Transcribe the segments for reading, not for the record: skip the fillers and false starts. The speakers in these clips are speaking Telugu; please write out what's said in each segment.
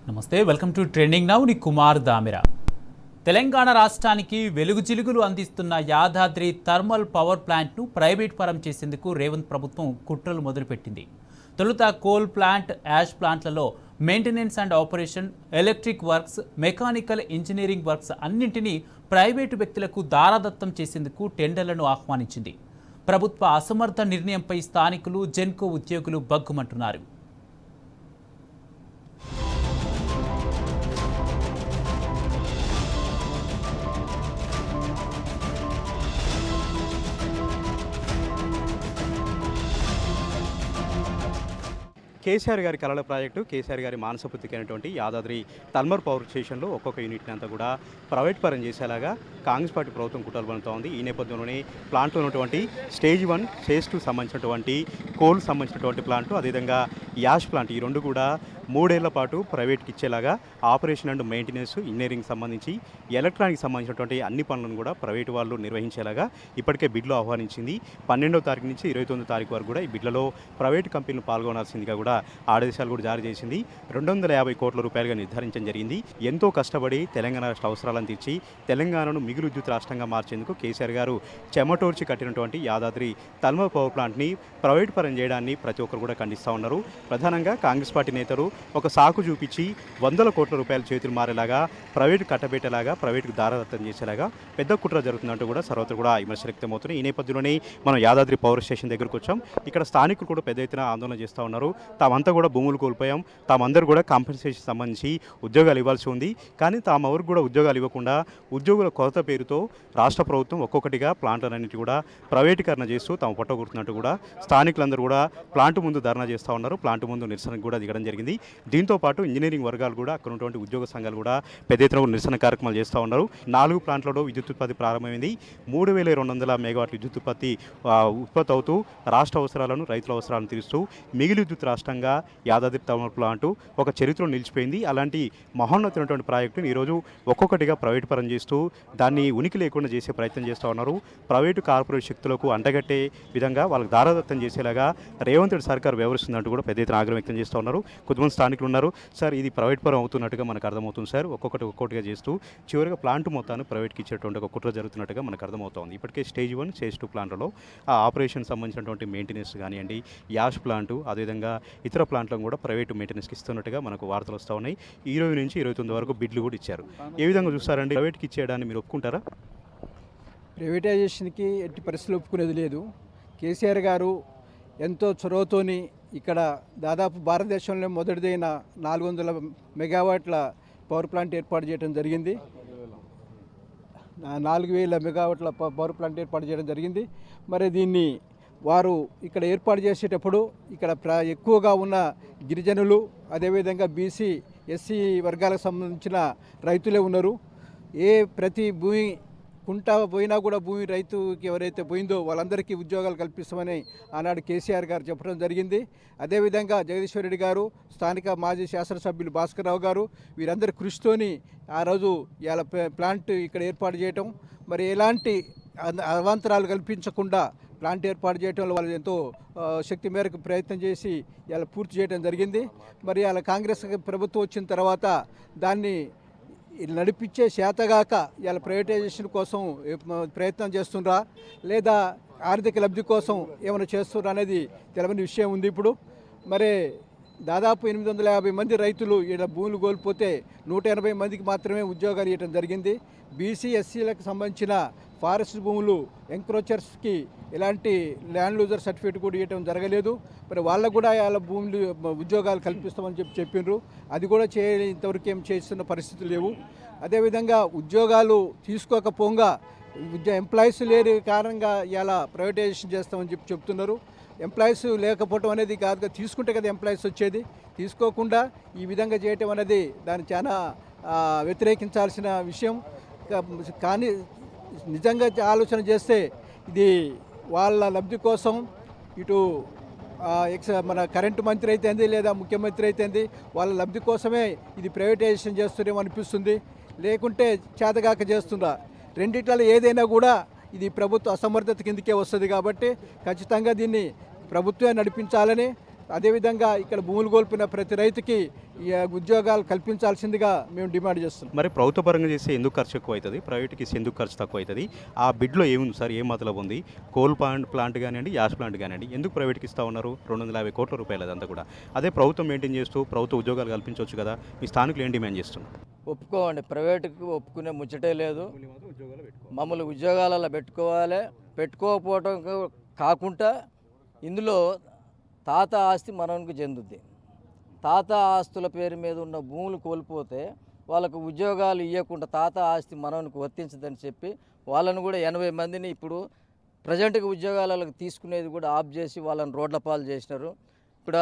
నమస్తే, వెల్కమ్ టు ట్రెండింగ్ నౌ. ని కుమార్ దామిరా. తెలంగాణ రాష్ట్రానికి వెలుగు చిలుగులు అందిస్తున్న యాదాద్రి థర్మల్ పవర్ ప్లాంట్ను ప్రైవేట్ పరం చేసేందుకు రేవంత్ ప్రభుత్వం కుట్రలు మొదలుపెట్టింది. తొలుత కోల్ ప్లాంట్, యాష్ ప్లాంట్లలో maintenance and operation, electric works, mechanical engineering works అన్నింటినీ ప్రైవేటు వ్యక్తులకు దారాదత్తం చేసేందుకు టెండర్లను ఆహ్వానించింది. ప్రభుత్వ అసమర్థ నిర్ణయంపై స్థానికులు, జెన్కో ఉద్యోగులు బగ్గుమంటున్నారు. కేసీఆర్ గారి కళల ప్రాజెక్టు, కేసీఆర్ గారి మానసపుత్రికైనటువంటి యాదాద్రి థర్మల్ పవర్ స్టేషన్లో ఒక్కొక్క యూనిట్ని అంతా కూడా ప్రైవేట్ పరం చేసేలాగా కాంగ్రెస్ పార్టీ ప్రభుత్వం కుట్రలు పడుతూ ఉంది. ఈ నేపథ్యంలోనే ప్లాంట్లో ఉన్నటువంటి స్టేజ్ 1, స్టేజ్ 2 సంబంధించినటువంటి కోల్ సంబంధించినటువంటి ప్లాంటు, అదేవిధంగా యాష్ ప్లాంట్, ఈ రెండు కూడా 3 ఏళ్ల పాటు ప్రైవేట్కి ఇచ్చేలాగా ఆపరేషన్ అండ్ మెయింటెనెన్స్, ఇంజనీరింగ్ సంబంధించి ఎలక్ట్రానిక్ సంబంధించినటువంటి అన్ని పనులను కూడా ప్రైవేటు వాళ్ళు నిర్వహించేలాగా ఇప్పటికే బిడ్లు ఆహ్వానించింది. 12వ తారీఖు నుంచి 29వ తారీఖు వరకు కూడా ఈ బిడ్లలో ప్రైవేటు కంపెనీలు పాల్గొనాల్సిందిగా కూడా ఆదేశాలు కూడా జారీ చేసింది. 250 కోట్ల రూపాయలుగా నిర్ధారించడం జరిగింది. ఎంతో కష్టపడి తెలంగాణ రాష్ట్ర అవసరాలను తీర్చి తెలంగాణను మిగులు విద్యుత్ రాష్ట్రంగా మార్చేందుకు కేసీఆర్ గారు చెమటోర్చి కట్టినటువంటి యాదాద్రి థర్మల్ పవర్ ప్లాంట్ని ప్రైవేట్ పరం చేయడాన్ని ప్రతి ఒక్కరు కూడా ఖండిస్తూ ఉన్నారు. ప్రధానంగా కాంగ్రెస్ పార్టీ నేతలు ఒక సాకు చూపించి 100 కోట్ల రూపాయల చేతులు మారేలాగా, ప్రైవేటు కట్టబెట్టేలాగా, ప్రైవేటుకు దారాదత్తం చేసేలాగా పెద్ద కుట్ర జరుగుతుందంటూ కూడా సర్వత్ర కూడా విమర్శలు వ్యక్తమవుతున్నాయి. ఈ నేపథ్యంలోనే మనం యాదాద్రి పవర్ స్టేషన్ దగ్గరకు వచ్చాం. ఇక్కడ స్థానికులు కూడా పెద్ద ఎత్తున ఆందోళన చేస్తూ ఉన్నారు. తామంతా కూడా భూములు కోల్పోయాం, తామందరూ కూడా కాంపెన్సేషన్ సంబంధించి ఉద్యోగాలు ఇవ్వాల్సి ఉంది. కానీ తామెవరికి కూడా ఉద్యోగాలు ఇవ్వకుండా ఉద్యోగుల కొరత పేరుతో రాష్ట్ర ప్రభుత్వం ఒక్కొక్కటిగా ప్లాంట్లన్నింటి కూడా ప్రైవేటీకరణ చేస్తూ తాము పట్టగొడుతున్నట్టు కూడా స్థానికులందరూ కూడా ప్లాంట్ ముందు ధర్నా చేస్తూ ఉన్నారు. ప్లాంట్ ముందు నిరసనకు కూడా దిగడం జరిగింది. దీంతో పాటు ఇంజనీరింగ్ వర్గాలు కూడా, అక్కడ ఉన్నటువంటి ఉద్యోగ సంఘాలు కూడా పెద్ద ఎత్తున నిరసన కార్యక్రమాలు చేస్తూ ఉన్నారు. 4 ప్లాంట్లలో విద్యుత్ ఉత్పత్తి ప్రారంభమైంది. 3200 మెగావాట్ల విద్యుత్ ఉత్పత్తి అవుతూ రాష్ట్ర అవసరాలను, రైతుల అవసరాలను తీరుస్తూ మిగిలి విద్యుత్ రాష్ట్రంగా యాదాద్రి థర్మల్ ప్లాంట్ ఒక చరిత్రలో నిలిచిపోయింది. అలాంటి మహోన్నతమైనటువంటి ప్రాజెక్టును ఈరోజు ఒక్కొక్కటిగా ప్రైవేట్ పరం చేస్తూ దాన్ని ఉనికి లేకుండా చేసే ప్రయత్నం చేస్తూ ఉన్నారు. ప్రైవేటు కార్పొరేట్ శక్తులకు అంటగట్టే విధంగా వాళ్ళకి దారాదత్తం చేసేలాగా రేవంత్ రెడ్డి సర్కార్ వ్యవహరిస్తుందంటూ కూడా పెద్ద ఎత్తున ఆగ్రహం వ్యక్తం చేస్తూ ఉన్నారు. కొంతమంది స్థానికులు ఉన్నారు. సార్, ఇది ప్రైవేట్ పరం అవుతున్నట్టుగా మనకు అర్థమవుతుంది సార్. ఒక్కొక్కటిగా చేస్తూ చివరిగా ప్లాంట్ మొత్తాన్ని ప్రైవేట్కి ఇచ్చేటువంటి ఒక కుట్ర జరుగుతున్నట్టుగా మనకు అర్థమవుతుంది. ఇప్పటికే స్టేజ్ 1, స్టేజ్ 2 ప్లాంట్లలో ఆ ఆపరేషన్ సంబంధించినటువంటి మెయింటెనెన్స్ కానివ్వండి, యాష్ ప్లాంటు, అదేవిధంగా ఇతర ప్లాంట్లను కూడా ప్రైవేటు మెయింటెనెన్స్కి ఇస్తున్నట్టుగా మనకు వార్తలు వస్తూ ఉన్నాయి. 20 నుంచి 29 వరకు బిడ్లు కూడా ఇచ్చారు. ఏ విధంగా చూస్తారండి? ప్రైవేట్కి ఇచ్చేయడాన్ని మీరు ఒప్పుకుంటారా? ప్రైవేటైజేషన్కి ఎట్టి పరిస్థితులు ఒప్పుకునేది లేదు. కేసీఆర్ గారు ఎంతో చొరవతోని ఇక్కడ దాదాపు భారతదేశంలో మొదటిదైన 400 మెగావాట్ల పవర్ ప్లాంట్ ఏర్పాటు చేయడం జరిగింది. 4000 మెగావాట్ల పవర్ ప్లాంట్ ఏర్పాటు చేయడం జరిగింది. మరి దీన్ని వారు ఇక్కడ ఏర్పాటు చేసేటప్పుడు ఇక్కడ ఎక్కువగా ఉన్న గిరిజనులు, అదేవిధంగా బీసీ, ఎస్సీ వర్గాలకు సంబంధించిన రైతులే ఉన్నారు. ప్రతి భూమి కుంటా పోయినా కూడా భూమి రైతుకి ఎవరైతే పోయిందో వాళ్ళందరికీ ఉద్యోగాలు కల్పిస్తామని ఆనాడు కేసీఆర్ గారు చెప్పడం జరిగింది. అదేవిధంగా జగదీశ్వర్ రెడ్డి గారు, స్థానిక మాజీ శాసనసభ్యులు భాస్కర్ రావు గారు, వీరందరి కృషితోని ఆ రోజు ఇలా ప్లాంట్ ఇక్కడ ఏర్పాటు చేయటం, మరి ఎలాంటి అవాంతరాలు కల్పించకుండా ప్లాంట్ ఏర్పాటు చేయడంలో వాళ్ళు ఎంతో శక్తి మేరకు ప్రయత్నం చేసి ఇలా పూర్తి చేయడం జరిగింది. మరి అలా కాంగ్రెస్ ప్రభుత్వం వచ్చిన తర్వాత దాన్ని నడిపించే చేతగాక ఇలా ప్రైవేటైజేషన్ కోసం ప్రయత్నం చేస్తుండ్రా, లేదా ఆర్థిక లబ్ధి కోసం ఏమైనా చేస్తుండ్రా అనేది తెలియని విషయం ఉంది. ఇప్పుడు మరి దాదాపు 850 మంది రైతులు ఇక్కడ భూములు కోల్పోతే 180 మందికి మాత్రమే ఉద్యోగాలు ఇవ్వడం జరిగింది. బీసీ, ఎస్సీలకు సంబంధించిన ఫారెస్ట్ భూములు ఎంక్రోచర్స్కి ఎలాంటి ల్యాండ్ లూజర్ సర్టిఫికేట్ కూడా ఇవ్వడం జరగలేదు. మరి వాళ్ళకు కూడా వాళ్ళ భూములు ఉద్యోగాలు కల్పిస్తామని చెప్పిండ్రు. అది కూడా ఇంతవరకు ఏం చేస్తున్న పరిస్థితులు లేవు. అదేవిధంగా ఉద్యోగాలు తీసుకోకపోగా ఎంప్లాయీస్ లేని కారణంగా ఇలా ప్రైవేటైజేషన్ చేస్తామని చెప్తున్నారు. ఎంప్లాయీస్ లేకపోవడం అనేది కాదుగా, తీసుకుంటే కదా ఎంప్లాయీస్ వచ్చేది. తీసుకోకుండా ఈ విధంగా చేయటం అనేది దాన్ని చాలా వ్యతిరేకించాల్సిన విషయం. కానీ నిజంగా ఆలోచన చేస్తే ఇది వాళ్ళ లబ్ధి కోసం ఇటు మన కరెంటు మంత్రి అయితేంది, లేదా ముఖ్యమంత్రి అయితేంది, వాళ్ళ లబ్ధి కోసమే ఇది ప్రైవేటైజేషన్ చేస్తున్నామో అనిపిస్తుంది. లేకుంటే చేతగాక చేస్తుందా, రెండిట్లలో ఏదైనా కూడా ఇది ప్రభుత్వ అసమర్థత కిందకే వస్తుంది. కాబట్టి ఖచ్చితంగా దీన్ని ప్రభుత్వమే నడిపించాలని అదేవిధంగా ఇక్కడ భూములు కోల్పోయిన ప్రతి రైతుకి ఈ ఉద్యోగాలు కల్పించాల్సిందిగా మేము డిమాండ్ చేస్తున్నాం. మరి ప్రభుత్వ పరంగా చేస్తే ఎందుకు ఖర్చు ఎక్కువ అవుతుంది, ప్రైవేట్కి ఇస్తే ఎందుకు ఖర్చు తక్కువ అవుతుంది? ఆ బిడ్లో ఏముంది సార్, ఏం మతలబు ఉంది? కోల్ ప్లాంట్ కానివ్వండి, యాష్ ప్లాంట్ కానివ్వండి, ఎందుకు ప్రైవేట్కి ఇస్తా ఉన్నారు? 250 కోట్ల రూపాయలు అదంతా కూడా. అదే ప్రభుత్వం మెయింటైన్ చేస్తూ ప్రభుత్వ ఉద్యోగాలు కల్పించవచ్చు కదా. మీ స్థానికులు ఏం డిమాండ్ చేస్తున్నారు? ఒప్పుకోండి, ప్రైవేటుకి ఒప్పుకునే ముచ్చటే లేదు. మమ్మల్ని ఉద్యోగాలలో పెట్టుకోకపోవటం కాకుండా ఇందులో తాత ఆస్తి మనవనికి చెందుద్ది. తాత ఆస్తుల పేరు మీద ఉన్న భూములు కోల్పోతే వాళ్ళకు ఉద్యోగాలు ఇవ్వకుండా తాత ఆస్తి మనవనికి వర్తించదని చెప్పి వాళ్ళను కూడా 80 మందిని ఇప్పుడు ప్రజెంట్గా ఉద్యోగాలకు తీసుకునేది కూడా ఆఫ్ చేసి వాళ్ళని రోడ్ల పాలు చేసినారు. ఇప్పుడు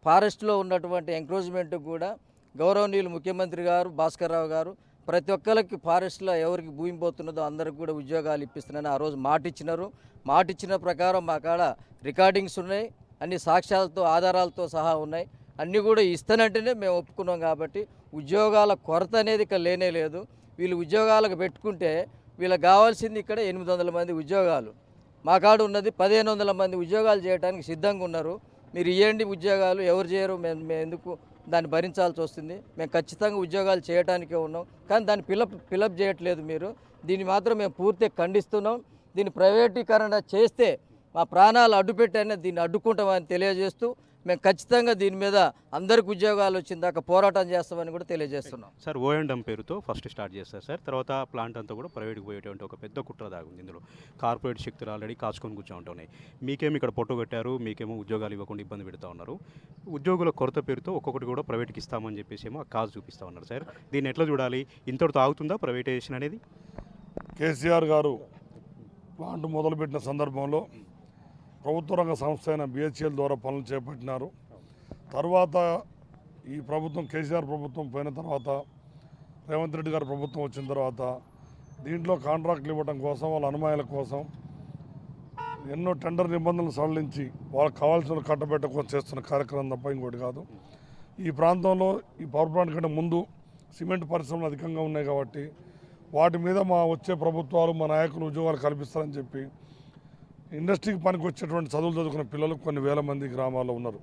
ఫారెస్ట్లో ఉన్నటువంటి ఎంక్రోచ్మెంట్కి కూడా గౌరవనీయులు ముఖ్యమంత్రి గారు భాస్కర్ రావు గారు ప్రతి ఒక్కరికి ఫారెస్ట్లో ఎవరికి భూమి పోతున్నదో అందరికి కూడా ఉద్యోగాలు ఇప్పిస్తున్నారని ఆ రోజు మాట ఇచ్చిన ప్రకారం మా కాడ రికార్డింగ్స్ ఉన్నాయి, అన్ని సాక్ష్యాలతో ఆధారాలతో సహా ఉన్నాయి. అన్నీ కూడా ఇస్తానంటేనే మేము ఒప్పుకున్నాం. కాబట్టి ఉద్యోగాల కొరత అనేది ఇక్కడ లేనే లేదు. వీళ్ళు ఉద్యోగాలకు పెట్టుకుంటే వీళ్ళకి కావాల్సింది ఇక్కడ 800 మంది ఉద్యోగాలు, మా కాడ ఉన్నది 1500 మంది ఉద్యోగాలు చేయడానికి సిద్ధంగా ఉన్నారు. మీరు ఇవ్వండి ఉద్యోగాలు, ఎవరు చేయరు, మేము ఎందుకు దాన్ని భరించాల్సి వస్తుంది? మేము ఖచ్చితంగా ఉద్యోగాలు చేయడానికే ఉన్నాం, కానీ దాన్ని ఫిలప్ చేయట్లేదు మీరు. దీన్ని మాత్రం మేము పూర్తిగా ఖండిస్తున్నాం. దీన్ని ప్రైవేటీకరణ చేస్తే మా ప్రాణాలు అడ్డుపెట్టైనా దీన్ని అడ్డుకుంటామని తెలియజేస్తూ మేము ఖచ్చితంగా దీని మీద అందరికి ఉద్యోగాలు వచ్చిన దాకా పోరాటం చేస్తామని కూడా తెలియజేస్తున్నాం. సార్ ఓఎండ్ఎం పేరుతో ఫస్ట్ స్టార్ట్ చేస్తారు సార్, తర్వాత ప్లాంట్ అంతా కూడా ప్రైవేట్కి పోయేటువంటి ఒక పెద్ద కుట్ర దాగుంది. ఇందులో కార్పొరేట్ శక్తులు ఆల్రెడీ కాచుకొని కూర్చోంటున్నాయి. మీకేమో ఇక్కడ పొట్టు పెట్టారు, మీకేమో ఉద్యోగాలు ఇవ్వకుండా ఇబ్బంది పెడతా ఉన్నారు. ఉద్యోగుల కొరత పేరుతో ఒక్కొక్కటి కూడా ప్రైవేట్కి ఇస్తామని చెప్పేసి ఏమో ఆ కాజు చూపిస్తూ ఉన్నారు సార్. దీన్ని ఎట్లా చూడాలి? ఇంతటితో ఆగుతుందా ప్రైవేటైజేషన్ అనేది? కేసీఆర్ గారు ప్లాంట్ మొదలుపెట్టిన సందర్భంలో ప్రభుత్వ రంగ సంస్థ అయిన బిహెచ్ఎల్ ద్వారా పనులు చేపట్టినారు. తర్వాత ఈ ప్రభుత్వం కేసీఆర్ ప్రభుత్వం పోయిన తర్వాత రేవంత్ రెడ్డి గారి ప్రభుత్వం వచ్చిన తర్వాత దీంట్లో కాంట్రాక్ట్లు ఇవ్వడం కోసం, వాళ్ళ అనుమానాల కోసం ఎన్నో టెండర్ నిబంధనలు సడలించి వాళ్ళకి కావాల్సిన కట్టబెట్టకోసం చేస్తున్న కార్యక్రమం తప్ప ఇంకోటి కాదు. ఈ ప్రాంతంలో ఈ పవర్ ప్లాంట్ కంటే ముందు సిమెంట్ పరిశ్రమలు అధికంగా ఉన్నాయి కాబట్టి వాటి మీద మా వచ్చే ప్రభుత్వాలు, మా నాయకులు ఉద్యోగాలు కల్పిస్తారని చెప్పి ఇండస్ట్రీకి పనికి వచ్చేటువంటి చదువులు చదువుకున్న పిల్లలు కొన్ని వేల మంది గ్రామాల్లో ఉన్నారు.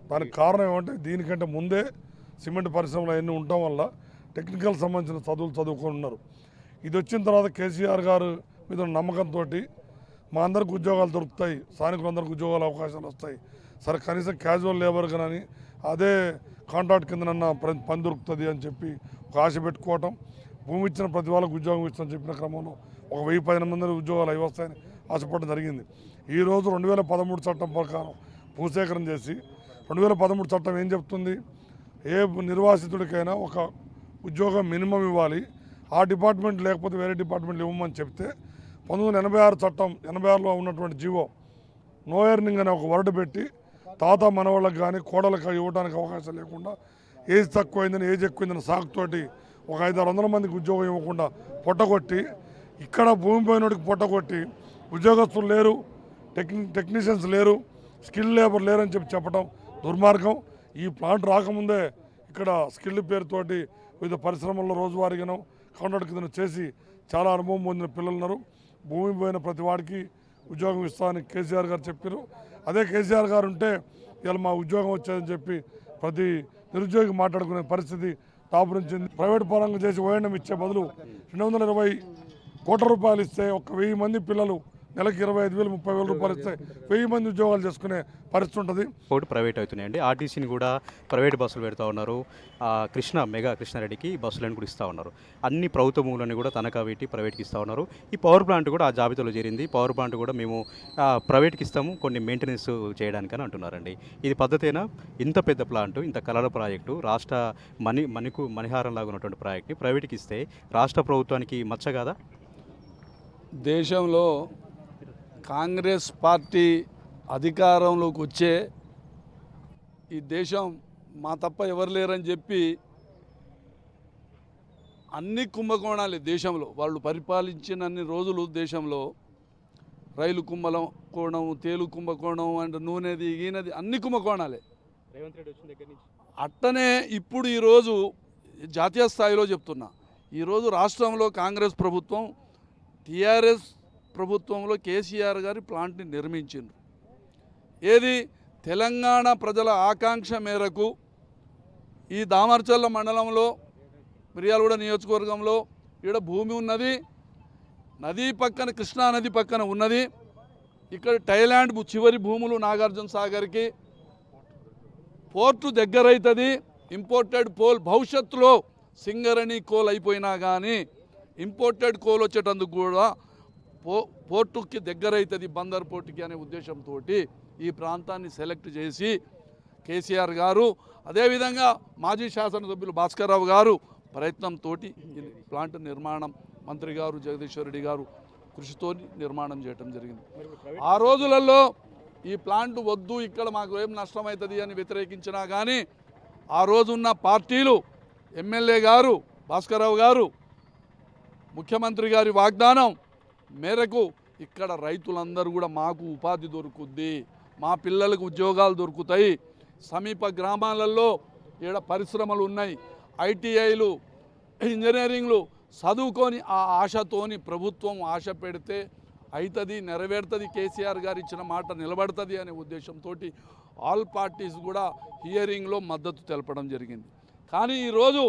దానికి కారణం ఏమంటే దీనికంటే ముందే సిమెంట్ పరిశ్రమలు అవన్నీ ఉండటం వల్ల టెక్నికల్ సంబంధించిన చదువులు చదువుకొని ఉన్నారు. ఇది వచ్చిన తర్వాత కేసీఆర్ గారు మీద ఉన్న నమ్మకంతో మా అందరికి ఉద్యోగాలు దొరుకుతాయి, స్థానికులందరికీ ఉద్యోగాల అవకాశాలు వస్తాయి, సరే కనీసం క్యాజువల్ లేబర్ కానీ అదే కాంట్రాక్ట్ కిందనన్నా పని దొరుకుతుంది అని చెప్పి ఒక ఆశ పెట్టుకోవటం, భూమి ఇచ్చిన ప్రతి వాళ్ళకు ఉద్యోగం ఇస్తామని చెప్పిన క్రమంలో ఒక 1000-15 మంది ఉద్యోగాలు అవి వస్తాయని ఆశపడడం జరిగింది. ఈరోజు 2013 చట్టం ప్రకారం భూసేకరణ చేసి 2013 చట్టం ఏం చెప్తుంది? ఏ నిర్వాసితుడికైనా ఒక ఉద్యోగం మినిమం ఇవ్వాలి, ఆ డిపార్ట్మెంట్ లేకపోతే వేరే డిపార్ట్మెంట్లు ఇవ్వమని చెప్తే 1986 చట్టం 86లో ఉన్నటువంటి జీవో నో ఎర్నింగ్ అనే ఒక వర్డ్ పెట్టి తాత మనవాళ్ళకి కానీ కోడలకు ఇవ్వడానికి అవకాశం లేకుండా ఏజ్ తక్కువైందని ఏజ్ ఎక్కువైందని సాకుతోటి ఒక 500-600 మందికి ఉద్యోగం ఇవ్వకుండా పొట్టగొట్టి, ఇక్కడ భూమి పోయినోడికి పొట్టగొట్టి ఉద్యోగస్తులు లేరు, టెక్నీషియన్స్ లేరు, స్కిల్ లేబర్ లేరని చెప్పడం దుర్మార్గం. ఈ ప్లాంట్ రాకముందే ఇక్కడ స్కిల్ పేరుతోటి వివిధ పరిశ్రమల్లో రోజువారీగాను కాంట్రాక్ట్ కింద చేసి చాలా అనుభవం పొందిన పిల్లలు ఉన్నారు. భూమి పోయిన ప్రతి వాడికి ఉద్యోగం ఇస్తామని కేసీఆర్ గారు చెప్పారు. అదే కేసీఆర్ గారు ఉంటే ఇలా మా ఉద్యోగం వచ్చేదని చెప్పి ప్రతి నిరుద్యోగి మాట్లాడుకునే పరిస్థితి దాపురించింది. ప్రైవేట్ పరంగా చేసి ఓఎండ్ఎం ఇచ్చే బదులు 220 కోట్ల రూపాయలు ఇస్తే ఒక 1000 మంది పిల్లలు నెలకి 25,000 30,000 రూపాయలు ఇస్తే 1000 మంది ఉద్యోగాలు చేసుకునే పరిస్థితి ఉంటుంది. ఒకటి ప్రైవేట్ అవుతున్నాయండి. ఆర్టీసీని కూడా ప్రైవేట్ బస్సులు పెడతా ఉన్నారు. మెగా కృష్ణారెడ్డికి బస్సులను కూడా ఇస్తూ ఉన్నారు. అన్ని ప్రభుత్వ భూములను కూడా తనఖా పెట్టి ప్రైవేట్కి ఇస్తూ ఉన్నారు. ఈ పవర్ ప్లాంట్ కూడా ఆ జాబితాలో చేరింది. పవర్ ప్లాంట్ కూడా మేము ప్రైవేట్కి ఇస్తాము కొన్ని మెయింటెనెన్స్ చేయడానికని అంటున్నారండి. ఇది పద్ధతేనా? ఇంత పెద్ద ప్లాంట్, ఇంత కలల ప్రాజెక్టు, రాష్ట్ర మణిహారంలాగా ఉన్నటువంటి ప్రాజెక్ట్ని ప్రైవేట్కి ఇస్తే రాష్ట్ర ప్రభుత్వానికి మచ్చ కాదా? దేశంలో కాంగ్రెస్ పార్టీ అధికారంలోకి వచ్చే ఈ దేశం మా తప్ప ఎవరు లేరని చెప్పి అన్ని కుంభకోణాలే దేశంలో వాళ్ళు పరిపాలించినన్ని రోజులు దేశంలో రైలు కుంభకోణం, తేలు కుంభకోణం అండ్ నూనెది ఈనది అన్ని కుంభకోణాలే. రేవంత్ రెడ్డి వచ్చిన దగ్గర నుంచి అట్టనే ఇప్పుడు ఈరోజు జాతీయ స్థాయిలో చెప్తున్నా, ఈరోజు రాష్ట్రంలో కాంగ్రెస్ ప్రభుత్వం టీఆర్ఎస్ ప్రభుత్వంలో కేసీఆర్ గారి ప్లాంట్ని నిర్మించిండ్రు. ఏది తెలంగాణ ప్రజల ఆకాంక్ష మేరకు ఈ దామర్చల్ల మండలంలో మిర్యాలగూడ నియోజకవర్గంలో ఈడ భూమి ఉన్నది, నది పక్కన కృష్ణా నది పక్కన ఉన్నది. ఇక్కడ థాయిలాండ్ చివరి భూములు నాగార్జున సాగర్కి, పోర్టు దగ్గర అవుతుంది. ఇంపోర్టెడ్ కోల్ భవిష్యత్తులో సింగరణి కోల్ అయిపోయినా కానీ ఇంపోర్టెడ్ కోల్ వచ్చేటందుకు కూడా పోర్టుకి దగ్గర అవుతుంది, బందర్ పోర్టుకి అనే ఉద్దేశంతో ఈ ప్రాంతాన్ని సెలెక్ట్ చేసి కేసీఆర్ గారు, అదేవిధంగా మాజీ శాసనసభ్యులు భాస్కర్రావు గారు ప్రయత్నంతో ఈ ప్లాంట్ నిర్మాణం మంత్రి గారు జగదీశ్వర్ రెడ్డి గారు కృషితో నిర్మాణం చేయడం జరిగింది. ఆ రోజులలో ఈ ప్లాంట్ వద్దు, ఇక్కడ మాకు ఏం నష్టమవుతుంది అని వ్యతిరేకించినా కానీ ఆ రోజున్న పార్టీలు, ఎమ్మెల్యే గారు భాస్కర్రావు గారు, ముఖ్యమంత్రి గారి వాగ్దానం మేరకు ఇక్కడ రైతులందరూ కూడా మాకు ఉపాధి దొరుకుద్ది, మా పిల్లలకు ఉద్యోగాలు దొరుకుతాయి, సమీప గ్రామాలలో ఈడ పరిశ్రమలు ఉన్నాయి, ఐటీఐలు, ఇంజనీరింగ్లు చదువుకొని ఆ ఆశతోని ప్రభుత్వం ఆశ పెడితే అవుతుంది, నెరవేరుతుంది, కేసీఆర్ గారు ఇచ్చిన మాట నిలబడుతుంది అనే ఉద్దేశంతో ఆల్ పార్టీస్ కూడా హియరింగ్లో మద్దతు తెలపడం జరిగింది. కానీ ఈరోజు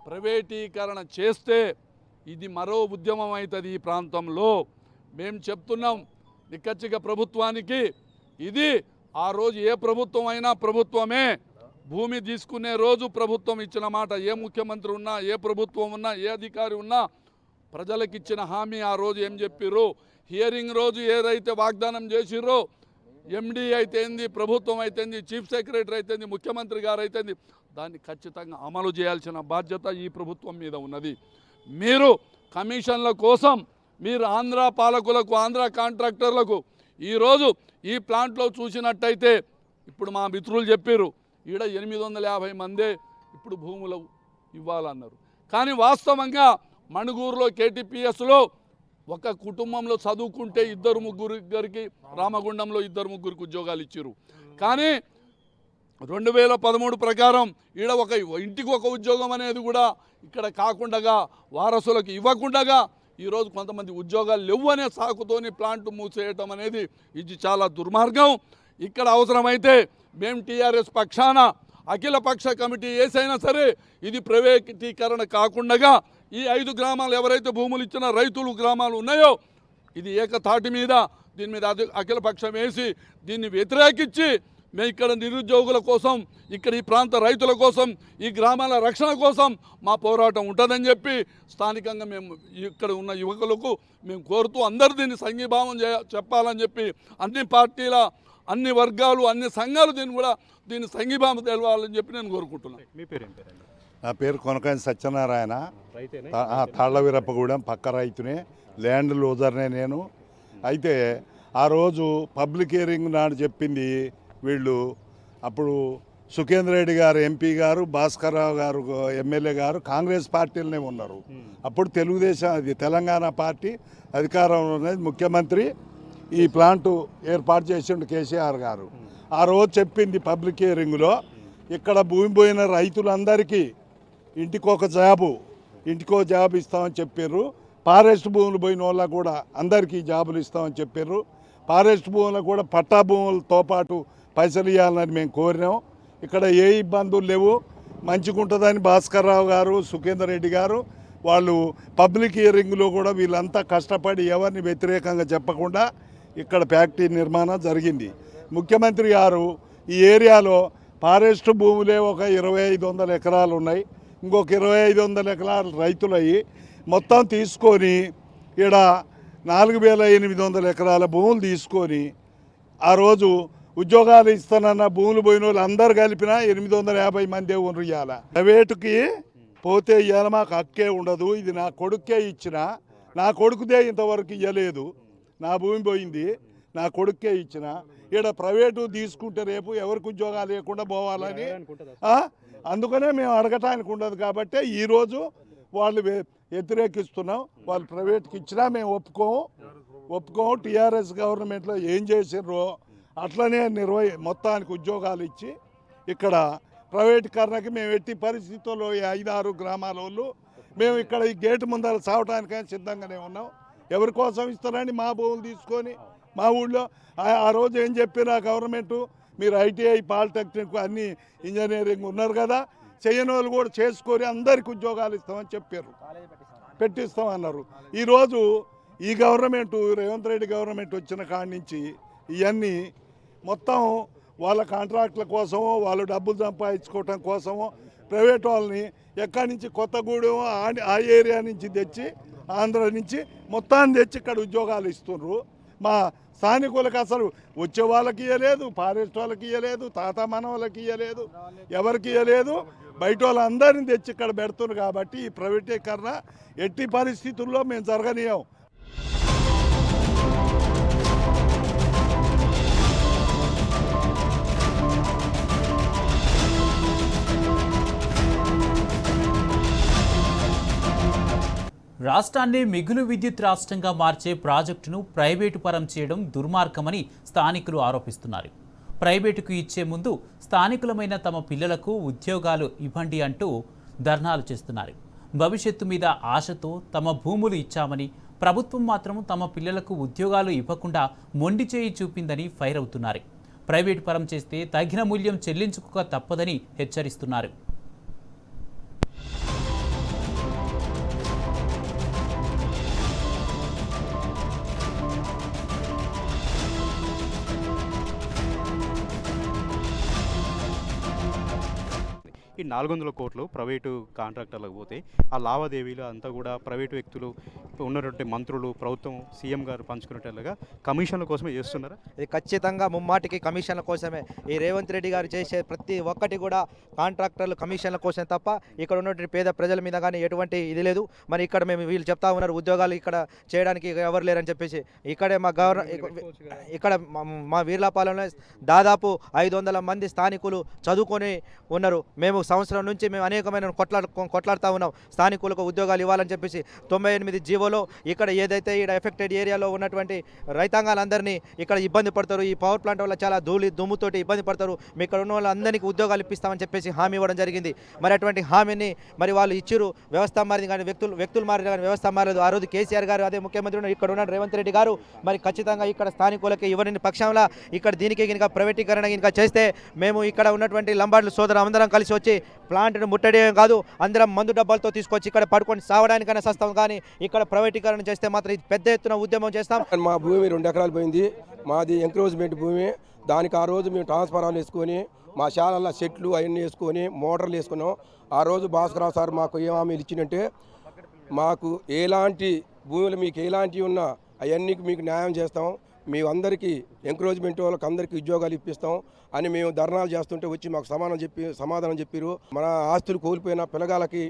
ప్రైవేటీకరణ చేస్తే ఇది మరో ఉద్యమం అవుతుంది ఈ ప్రాంతంలో. మేము చెప్తున్నాం నిక్కచ్చిగా ప్రభుత్వానికి, ఇది ఆ రోజు ఏ ప్రభుత్వం అయినా ప్రభుత్వమే, భూమి తీసుకునే రోజు ప్రభుత్వం ఇచ్చిన మాట, ఏ ముఖ్యమంత్రి ఉన్నా, ఏ ప్రభుత్వం ఉన్నా, ఏ అధికారి ఉన్నా ప్రజలకు ఇచ్చిన హామీ ఆ రోజు ఏం చెప్పిర్రు, హియరింగ్ రోజు ఏదైతే వాగ్దానం చేసిర్రో, ఎండీ అయితేంది, ప్రభుత్వం అయితేంది, చీఫ్ సెక్రటరీ అయితేంది, ముఖ్యమంత్రి గారు అయితేంది, దాన్ని ఖచ్చితంగా అమలు చేయాల్సిన బాధ్యత ఈ ప్రభుత్వం మీద ఉన్నది. మీరు కమిషన్ల కోసం మీరు ఆంధ్ర పాలకులకు, ఆంధ్ర కాంట్రాక్టర్లకు ఈరోజు ఈ ప్లాంట్లో చూసినట్టయితే ఇప్పుడు మా మిత్రులు చెప్పారు ఈడ 850 మందే ఇప్పుడు భూములు ఇవ్వాలన్నారు. కానీ వాస్తవంగా మణుగూరులో కేటీపీఎస్లో ఒక కుటుంబంలో చదువుకుంటే 2-3 రామగుండంలో 2-3 ఉద్యోగాలు ఇచ్చారు. కానీ 2013 ప్రకారం ఈడ ఒక ఇంటికి ఒక ఉద్యోగం అనేది కూడా ఇక్కడ కాకుండా వారసులకు ఇవ్వకుండా ఈరోజు కొంతమంది ఉద్యోగాలు లేవు అనే సాకుతోని ప్లాంట్ మూసేయటం అనేది ఇది చాలా దుర్మార్గం. ఇక్కడ అవసరమైతే మేము టీఆర్ఎస్ పక్షాన అఖిల పక్ష కమిటీ ఏసైనా సరే ఇది ప్రైవేటీకరణ కాకుండా ఈ 5 గ్రామాలు ఎవరైతే భూములు ఇచ్చిన రైతులు గ్రామాలు ఉన్నాయో ఇది ఏకతాటి మీద దీని మీద అఖిల పక్షం వేసి దీన్ని వ్యతిరేకించి మేము ఇక్కడ నిరుద్యోగుల కోసం, ఇక్కడ ఈ ప్రాంత రైతుల కోసం, ఈ గ్రామాల రక్షణ కోసం మా పోరాటం ఉంటుందని చెప్పి స్థానికంగా మేము ఇక్కడ ఉన్న యువకులకు మేము కోరుతూ అందరూ దీన్ని సంఘీభావం చెప్పాలని చెప్పి అన్ని పార్టీల, అన్ని వర్గాలు, అన్ని సంఘాలు దీన్ని సంఘీభావం తెలవాలని చెప్పి నేను కోరుకుంటున్నాను. మీ పేరు ఏం పేరండి? నా పేరు కొనకాని సత్యనారాయణ, తాళ్ళవీరప్పగూడెం పక్క రైతునే, ల్యాండ్ లూజర్నే నేను. అయితే ఆ రోజు పబ్లిక్ హియరింగ్ నాడు చెప్పింది వీళ్ళు, అప్పుడు సుఖేందర్ రెడ్డి గారు ఎంపీ గారు, భాస్కర్రావు గారు ఎమ్మెల్యే గారు కాంగ్రెస్ పార్టీలనే ఉన్నారు. అప్పుడు తెలుగుదేశం, అది తెలంగాణ పార్టీ అధికారంలో ఉన్నది, ముఖ్యమంత్రి ఈ ప్లాంటు ఏర్పాటు చేసిండు కేసీఆర్ గారు. ఆ రోజు చెప్పింది పబ్లిక్ హియరింగ్లో, ఇక్కడ భూమి పోయిన రైతులందరికీ ఇంటికో జాబు ఇస్తామని చెప్పారు. ఫారెస్ట్ భూములు పోయిన వాళ్ళకు కూడా అందరికీ జాబులు ఇస్తామని చెప్పారు. ఫారెస్ట్ భూములకు కూడా పట్టా భూములతో పాటు పైసలు ఇవ్వాలని మేము కోరినాం. ఇక్కడ ఏ ఇబ్బందులు లేవు, మంచిగా ఉంటుందని భాస్కర్రావు గారు, సుఖేందర్ రెడ్డి గారు వాళ్ళు పబ్లిక్ హియరింగ్లో కూడా వీళ్ళంతా కష్టపడి ఎవరిని వ్యతిరేకంగా చెప్పకుండా ఇక్కడ ఫ్యాక్టరీ నిర్మాణం జరిగింది. ముఖ్యమంత్రి గారు ఈ ఏరియాలో ఫారెస్ట్ భూములే ఒక 2500 ఎకరాలు ఉన్నాయి, ఇంకొక 2500 ఎకరాలు రైతులయ్యి మొత్తం తీసుకొని ఇక్కడ 4800 ఎకరాల భూములు తీసుకొని ఆ రోజు ఉద్యోగాలు ఇస్తానన్న భూములు పోయిన వాళ్ళు అందరు కలిపినా 850 మంది ఉన్నారు. ఇవాళ ప్రైవేటుకి పోతే ఇవాళ మాకు హక్కే ఉండదు. ఇది నా కొడుకే ఇచ్చిన, నా కొడుకుదే ఇంతవరకు ఇవ్వలేదు, నా భూమి పోయింది, నా కొడుకే ఇచ్చిన. ఇక్కడ ప్రైవేటు తీసుకుంటే రేపు ఎవరికి ఉద్యోగాలు లేకుండా పోవాలని అందుకనే మేము అడగటానికి ఉండదు. కాబట్టి ఈరోజు వాళ్ళు వ్యతిరేకిస్తున్నాం. వాళ్ళు ప్రైవేట్కి ఇచ్చినా మేము ఒప్పుకోము. టీఆర్ఎస్ గవర్నమెంట్లో ఏం చేసిర్రో అట్లనే మొత్తానికి ఉద్యోగాలు ఇచ్చి ఇక్కడ ప్రైవేటీకరణకి మేము ఎట్టి పరిస్థితుల్లో 5-6 గ్రామాల వాళ్ళు మేము ఇక్కడ ఈ గేటు ముందర సావటానికైనా సిద్ధంగానే ఉన్నాం. ఎవరి కోసం ఇస్తారని మా భూములు తీసుకొని మా ఊళ్ళో ఆ రోజు ఏం చెప్పారు ఆ గవర్నమెంటు, మీరు ఐటీఐ పాలిటెక్నిక్ అన్ని ఇంజనీరింగ్ ఉన్నారు కదా, చేయని వాళ్ళు కూడా చేసుకొని అందరికి ఉద్యోగాలు ఇస్తామని చెప్పారు, పెట్టిస్తామన్నారు. ఈరోజు ఈ గవర్నమెంట్ రేవంత్ రెడ్డి గవర్నమెంట్ వచ్చిన కాడి నుంచి ఇవన్నీ మొత్తం వాళ్ళ కాంట్రాక్టుల కోసమో వాళ్ళు డబ్బులు సంపాదించుకోవటం కోసమో ప్రైవేట్ వాళ్ళని ఎక్కడి నుంచి కొత్తగూడెం ఆ ఏరియా నుంచి తెచ్చి ఆంధ్ర నుంచి మొత్తాన్ని తెచ్చి ఇక్కడ ఉద్యోగాలు ఇస్తున్నారు. మా స్థానికులకు అసలు వచ్చే వాళ్ళకి ఇవ్వలేదు, ఫారెస్ట్ వాళ్ళకి ఇవ్వలేదు, తాత మన వాళ్ళకి ఇవ్వలేదు, ఎవరికి ఇవ్వలేదు. బయట వాళ్ళందరినీ తెచ్చి ఇక్కడ పెడుతున్నారు. కాబట్టి ఈ ప్రైవేటీకరణ ఎట్టి పరిస్థితుల్లో మేము జరగనీయం. రాష్ట్రాన్ని మిగులు విద్యుత్ రాష్ట్రంగా మార్చే ప్రాజెక్టును ప్రైవేటు పరం చేయడం దుర్మార్గమని స్థానికులు ఆరోపిస్తున్నారు. ప్రైవేటుకు ఇచ్చే ముందు స్థానికులమైన తమ పిల్లలకు ఉద్యోగాలు ఇవ్వండి అంటూ ధర్నాలు చేస్తున్నారు. భవిష్యత్తు మీద ఆశతో తమ భూములు ఇచ్చామని, ప్రభుత్వం మాత్రం తమ పిల్లలకు ఉద్యోగాలు ఇవ్వకుండా మొండి చేయి చూపిందని ఫైర్ అవుతున్నారు. ప్రైవేటు పరం చేస్తే తగిన మూల్యం చెల్లించుకోక తప్పదని హెచ్చరిస్తున్నారు. ఈ 400 కోట్లు ప్రైవేటు కాంట్రాక్టర్లకు పోతే ఆ లావాదేవీలు అంతా కూడా ప్రైవేటు వ్యక్తులు ఉన్నటువంటి మంత్రులు, ప్రభుత్వం, సీఎం గారు పంచుకునేటట్టుగా కమిషన్ల కోసమే చేస్తున్నారా? ఇది ఖచ్చితంగా ముమ్మాటికి కమిషన్ల కోసమే. ఈ రేవంత్ రెడ్డి గారు చేసే ప్రతి ఒక్కటి కూడా కాంట్రాక్టర్లు కమిషన్ల కోసం తప్ప ఇక్కడ ఉన్నటువంటి పేద ప్రజల మీద కానీ ఎటువంటి ఇది లేదు. మరి ఇక్కడ మేము వీళ్ళు చెప్తా ఉన్నారు ఉద్యోగాలు ఇక్కడ చేయడానికి ఎవరు లేరని చెప్పేసి. ఇక్కడే మా ఇక్కడ మా వీర్లాపాలెంలో దాదాపు 500 మంది స్థానికులు చదువుకొని ఉన్నారు. మేము సంవత్సరం నుంచి మేము అనేకమైన కొట్లాడుతూ ఉన్నాం స్థానికులకు ఉద్యోగాలు ఇవ్వాలని చెప్పేసి. 98 జీవోలో ఇక్కడ ఏదైతే ఇక్కడ ఎఫెక్టెడ్ ఏరియాలో ఉన్నటువంటి రైతాంగాలందరినీ ఇక్కడ ఇబ్బంది పడతారు, ఈ పవర్ ప్లాంట్ వల్ల చాలా దుమ్ముతోటి ఇబ్బంది పడతారు, మీ ఇక్కడ ఉన్న వాళ్ళందరికీ ఉద్యోగాలు ఇప్పిస్తామని చెప్పేసి హామీ ఇవ్వడం జరిగింది. మరి అటువంటి హామీని మరి వాళ్ళు ఇచ్చిరు. వ్యవస్థ మారింది కానీ వ్యక్తులు మారిన కానీ వ్యవస్థ మారలేదు. ఆ రోజు కేసీఆర్ గారు అదే ముఖ్యమంత్రి ఇక్కడ ఉన్న రేవంత్ రెడ్డి గారు మరి ఖచ్చితంగా ఇక్కడ స్థానికులకి ఇవ్వని పక్షంలో ఇక్కడ దీనికి కనుక ప్రైవేటీకరణ కనుక చేస్తే మేము ఇక్కడ ఉన్నటువంటి లంబాడ్ల సోదరు అందరం కలిసి వచ్చి ప్లాంట్ను ముట్టడం కాదు, అందరం మందు డబ్బాలతో తీసుకొచ్చి ఇక్కడ పడుకొని సావడానికైనా సస్తాం. కానీ ఇక్కడ ప్రైవేటీకరణ చేస్తే మాత్రం ఇది పెద్ద ఎత్తున ఉద్యమం చేస్తాం. మా భూమి 2 ఎకరాలు పోయింది. మాది ఎంక్రోచ్మెంట్ భూమి. దానికి ఆ రోజు మేము ట్రాన్స్ఫారాలు వేసుకొని మా శాలల్లో సెట్లు అవన్నీ వేసుకొని మోటార్లు వేసుకున్నాం. ఆ రోజు భాస్కరరావు సార్ మాకు ఏం హామీలు ఇచ్చినంటే మాకు ఎలాంటి భూములు మీకు ఎలాంటివి ఉన్నా అవన్నీ మీకు న్యాయం చేస్తాం, మీ అందరికీ ఎంక్రోచ్మెంట్ వాళ్ళకి అందరికీ ఉద్యోగాలు ఇప్పిస్తాం అని మేము ధర్నాలు చేస్తుంటే వచ్చి మాకు సమాధానం చెప్పారు. మన ఆస్తులు కోల్పోయిన పిల్లగాళ్ళకి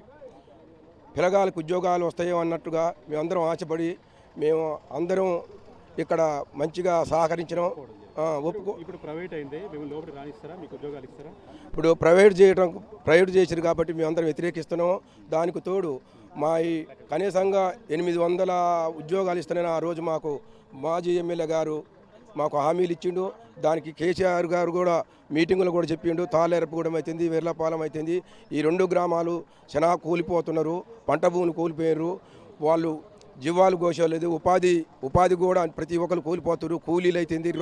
ఉద్యోగాలు వస్తాయో అన్నట్టుగా మేమందరం ఆశపడి మేము అందరం ఇక్కడ మంచిగా సహకరించడం. ఇప్పుడు ప్రైవేట్ అయింది, మేము లోపలికి రానిస్తారా, మీకు ఉద్యోగాలు ఇస్తారా? ఇప్పుడు ప్రైవేట్ చేసారు కాబట్టి మేము అందరం వ్యతిరేకిస్తున్నాం. దానికి తోడు మా ఈ కనీసంగా 800 ఉద్యోగాలు ఇస్తానని ఆ రోజు మాకు మాజీ ఎమ్మెల్యే గారు మాకు హామీలు ఇచ్చిండు. దానికి కేసీఆర్ గారు కూడా మీటింగులు కూడా చెప్పిండు. తాళేరపుగూడెం అవుతుంది, వీర్లపాలెం అవుతుంది, ఈ 2 గ్రామాలు శనా కూలిపోతున్నారు, పంట భూములు కూలిపోయారు, వాళ్ళు జీవాలు కోసలేదు, ఉపాధి కూడా ప్రతి ఒక్కరు కూలిపోతారు, కూలీలు అవుతుంది,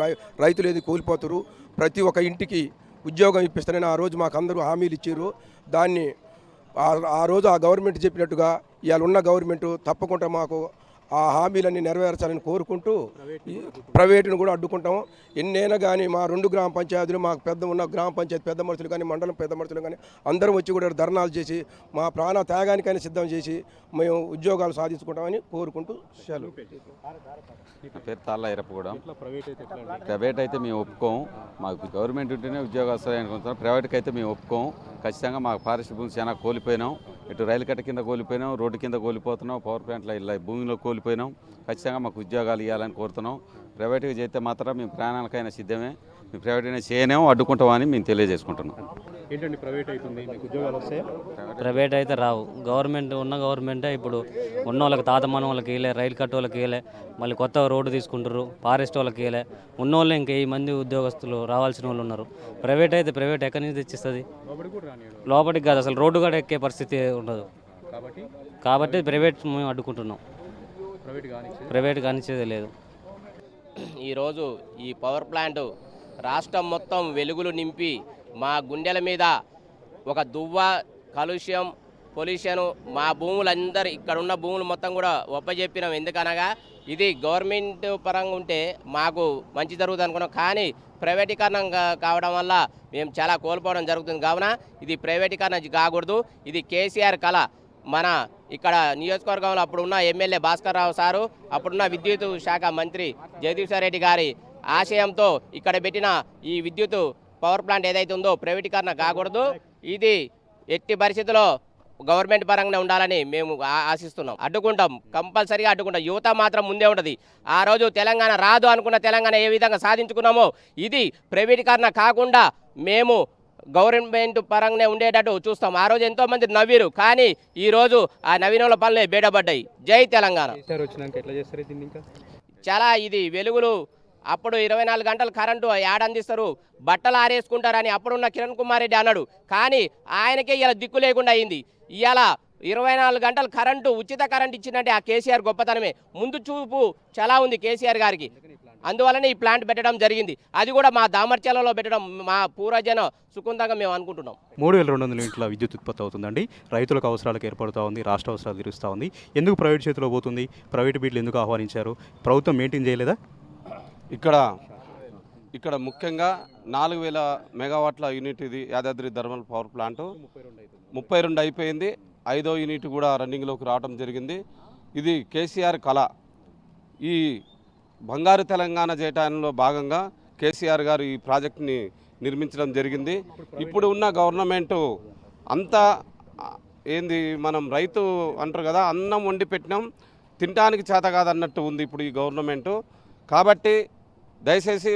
రైతులు అయితే కూలిపోతారు, ప్రతి ఒక్క ఇంటికి ఉద్యోగం ఇప్పిస్తారని ఆ రోజు మాకు అందరూ హామీలు ఇచ్చారు. దాన్ని ఆ రోజు ఆ గవర్నమెంట్ చెప్పినట్టుగా ఇవాళ ఉన్న గవర్నమెంట్ తప్పకుండా మాకు ఆ హామీలన్నీ నెరవేర్చాలని కోరుకుంటూ ప్రైవేటును కూడా అడ్డుకుంటాం. ఎన్నైనా కానీ మా 2 గ్రామ పంచాయతీలు మాకు ఉన్న గ్రామ పంచాయతీ పెద్ద మనుషులు కానీ మండలం పెద్ద మనుషులు కానీ అందరం వచ్చి కూడా ధర్నాలు చేసి మా ప్రాణ త్యాగానికైనా సిద్ధం చేసి మేము ఉద్యోగాలు సాధించుకుంటామని కోరుకుంటూ సెలవు. నా పేరు తాళ్ళ ఇరపగూడెం. ప్రైవేట్ అయితే మేము ఒప్పుకోము. మాకు గవర్నమెంట్ ఉంటేనే ఉద్యోగాలు వస్తాయని అనుకుంటున్నాం. ప్రైవేట్కి అయితే మేము ఒప్పుకోము. ఖచ్చితంగా మాకు ఫారెస్ట్ భూమి చాలా కోల్పోయినాం. ఇటు రైలు కట్ట కింద కోల్పోయినాం, రోడ్డు కింద కోల్పోతున్నాం, పవర్ ప్లాంట్లో ఇలా భూమిలో కోల్పోయినాం. ఖచ్చితంగా మాకు ఉద్యోగాలు ఇవ్వాలని కోరుతున్నాం. ప్రైవేట్గా చేస్తే మాత్రం మేము ప్రాణాలకైనా సిద్ధమే. మేము ప్రైవేట్ అయినా చేయనేమో అడ్డుకుంటామని మేము తెలియజేసుకుంటున్నాం. ఏంటండి ప్రైవేట్ అవుతుంది, మీకు ఉద్యోగాలు వస్తాయి? ప్రైవేట్ అయితే రావు. గవర్నమెంటే ఇప్పుడు ఉన్న వాళ్ళకి తాతమాన వాళ్ళకి ఇవ్వలే, రైలు కట్ట వాళ్ళకి ఇవ్వలే, మళ్ళీ కొత్త రోడ్డు తీసుకుంటారు, ఫారెస్ట్ వాళ్ళకి ఇవ్వలే, ఉన్న వాళ్ళు ఇంకా 1000 మంది ఉద్యోగస్తులు రావాల్సిన వాళ్ళు ఉన్నారు. ప్రైవేట్ అయితే ప్రైవేట్ ఎక్కడి నుంచి తెచ్చిస్తుంది? లోపలికి కాదు, అసలు రోడ్డు కూడా ఎక్కే పరిస్థితి ఉండదు. కాబట్టి ప్రైవేట్ మేము అడ్డుకుంటున్నాం. ప్రైవేట్ కానిచ్చేది లేదు. ఈరోజు ఈ పవర్ ప్లాంట్ రాష్ట్రం మొత్తం వెలుగులు నింపి మా గుండెల మీద ఒక దువ్వ కలుష్యం పొల్యూషన్ మా భూములందరూ ఇక్కడ ఉన్న భూములు మొత్తం కూడా ఒప్పజెప్పినాం. ఎందుకనగా ఇది గవర్నమెంట్ పరంగా ఉంటే మాకు మంచి జరుగుతుంది అనుకున్నాం, కానీ ప్రైవేటీకరణం కావడం వల్ల మేము చాలా కోల్పోవడం జరుగుతుంది. కావున ఇది ప్రైవేటీకరణ కాకూడదు. ఇది కేసీఆర్ కళ. మన ఇక్కడ నియోజకవర్గంలో అప్పుడున్న ఎమ్మెల్యే భాస్కర్ రావు సారు, అప్పుడున్న విద్యుత్ శాఖ మంత్రి జగదీశ్వర్ రెడ్డి గారి ఆశయంతో ఇక్కడ పెట్టిన ఈ విద్యుత్ పవర్ ప్లాంట్ ఏదైతే ఉందో ప్రైవేటీకరణ కాకూడదు. ఇది ఎట్టి పరిస్థితుల్లో గవర్నమెంట్ పరంగానే ఉండాలని మేము ఆశిస్తున్నాం. అడ్డుకుంటాం, కంపల్సరీగా అడ్డుకుంటాం. యువత మాత్రం ముందే ఉంటుంది. ఆ రోజు తెలంగాణ రాదు అనుకున్న తెలంగాణ ఏ విధంగా సాధించుకున్నామో ఇది ప్రైవేటీకరణ కాకుండా మేము గవర్నమెంట్ పరంగానే ఉండేటట్టు చూస్తాం. ఆ రోజు ఎంతోమంది నవ్విరు, కానీ ఈరోజు ఆ నవీనంలో పనులే బయటపడ్డాయి. జై తెలంగాణ. చాలా ఇది వెలుగులు. అప్పుడు 24 గంటలు కరెంటు అందిస్తారు, బట్టలు ఆరేసుకుంటారని అప్పుడున్న కిరణ్ కుమార్ రెడ్డి అన్నాడు. కానీ ఆయనకే ఇలా దిక్కు లేకుండా అయింది. ఇవాళ 24 గంటలు కరెంటు, ఉచిత కరెంటు ఇచ్చిందంటే ఆ కేసీఆర్ గొప్పతనమే. ముందు చూపు చాలా ఉంది కేసీఆర్ గారికి. అందువల్లనే ఈ ప్లాంట్ పెట్టడం జరిగింది. అది కూడా మా దామర్చలలో పెట్టడం మా పూర్వజన సుకుందంగా మేము అనుకుంటున్నాం. 3200 యూనిట్ల విద్యుత్ ఉత్పత్తి అవుతుందండి. రైతులకు అవసరాలకు ఏర్పడుతూ ఉంది, రాష్ట్ర అవసరాలు తీరుస్తూ ఉంది. ఎందుకు ప్రైవేట్ చేతిలో పోతుంది? ప్రైవేట్ బిడ్లు ఎందుకు ఆహ్వానించారు? ప్రభుత్వం మెయింటైన్ చేయలేదా? ఇక్కడ ముఖ్యంగా 4000 మెగావాట్ల యూనిట్ ఇది యాదాద్రి థర్మల్ పవర్ ప్లాంటు 32 అయిపోయింది. 5వ యూనిట్ కూడా రన్నింగ్లోకి రావడం జరిగింది. ఇది కేసీఆర్ కళ. ఈ బంగారు తెలంగాణ చేయటంలో భాగంగా కేసీఆర్ గారు ఈ ప్రాజెక్ట్ని నిర్మించడం జరిగింది. ఇప్పుడు ఉన్న గవర్నమెంటు అంతా ఏంది, మనం రైతు అంటారు కదా, అన్నం వండి పెట్టినాం తినడానికి చేత కాదన్నట్టు ఉంది ఇప్పుడు ఈ గవర్నమెంటు. కాబట్టి దయచేసి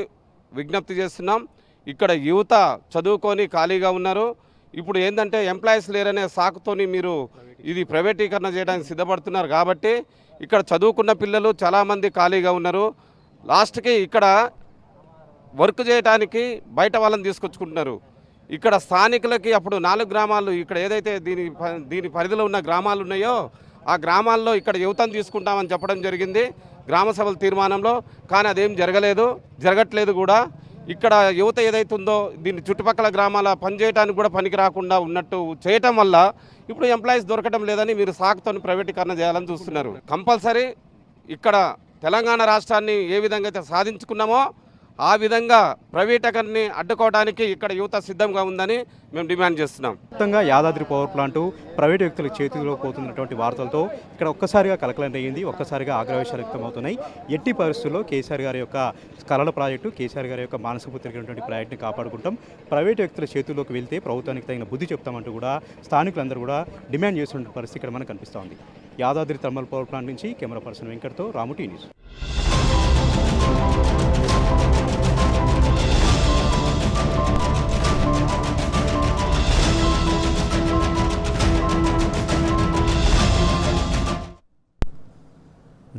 విజ్ఞప్తి చేస్తున్నాం, ఇక్కడ యువత చదువుకొని ఖాళీగా ఉన్నారు. ఇప్పుడు ఏంటంటే ఎంప్లాయీస్ లేరనే సాకుతోని మీరు ఇది ప్రైవేటీకరణ చేయడానికి సిద్ధపడుతున్నారు. కాబట్టి ఇక్కడ చదువుకున్న పిల్లలు చాలామంది ఖాళీగా ఉన్నారు. లాస్ట్కి ఇక్కడ వర్క్ చేయడానికి బయట వాళ్ళని తీసుకొచ్చుకుంటున్నారు. ఇక్కడ స్థానికులకి అప్పుడు 4 గ్రామాలు ఇక్కడ ఏదైతే దీని పరిధిలో ఉన్న గ్రామాలు ఉన్నాయో ఆ గ్రామాల్లో ఇక్కడ యువతను తీసుకుంటామని చెప్పడం జరిగింది గ్రామ సభల తీర్మానంలో. కానీ అదేం జరగట్లేదు కూడా. ఇక్కడ యువత ఏదైతే ఉందో దీన్ని చుట్టుపక్కల గ్రామాల పనిచేయడానికి కూడా పనికి రాకుండా ఉన్నట్టు చేయటం వల్ల ఇప్పుడు ఎంప్లాయీస్ దొరకడం లేదని మీరు సాకుతో ప్రైవేటీకరణ చేయాలని చూస్తున్నారు. కంపల్సరీ ఇక్కడ తెలంగాణ రాష్ట్రాన్ని ఏ విధంగా అయితే సాధించుకున్నామో ఆ విధంగా ప్రైవేటీకరణని అడ్డుకోవడానికి ఇక్కడ యువత సిద్ధంగా ఉందని మేము డిమాండ్ చేస్తున్నాం. మొత్తంగా యాదాద్రి పవర్ ప్లాంటు ప్రైవేట్ వ్యక్తుల చేతిలో పోతున్నటువంటి వార్తలతో ఇక్కడ ఒక్కసారిగా కలకలం అయ్యింది, ఒక్కసారిగా ఆగ్రహవేశాలు వ్యక్తమవుతున్నాయి. ఎట్టి పరిస్థితుల్లో కేసీఆర్ గారి యొక్క కళల ప్రాజెక్టు, కేసీఆర్ గారి యొక్క మానసపుత్రికైనటువంటి ప్రాజెక్టుని కాపాడుకుంటాం. ప్రైవేట్ వ్యక్తుల చేతుల్లోకి వెళ్తే ప్రభుత్వానికి తగిన బుద్ధి చెప్తామంటూ కూడా స్థానికులందరూ కూడా డిమాండ్ చేస్తున్న పరిస్థితి ఇక్కడ మనకు కనిపిస్తోంది. యాదాద్రి థర్మల్ పవర్ ప్లాంట్ నుంచి కెమెరా పర్సన్ వెంకట్తో రాము టీ న్యూస్.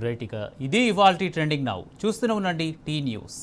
రైట్, ఇక ఇది ఇవాల్టి ట్రెండింగ్ నౌ. చూస్తూనే ఉండండి టీ న్యూస్.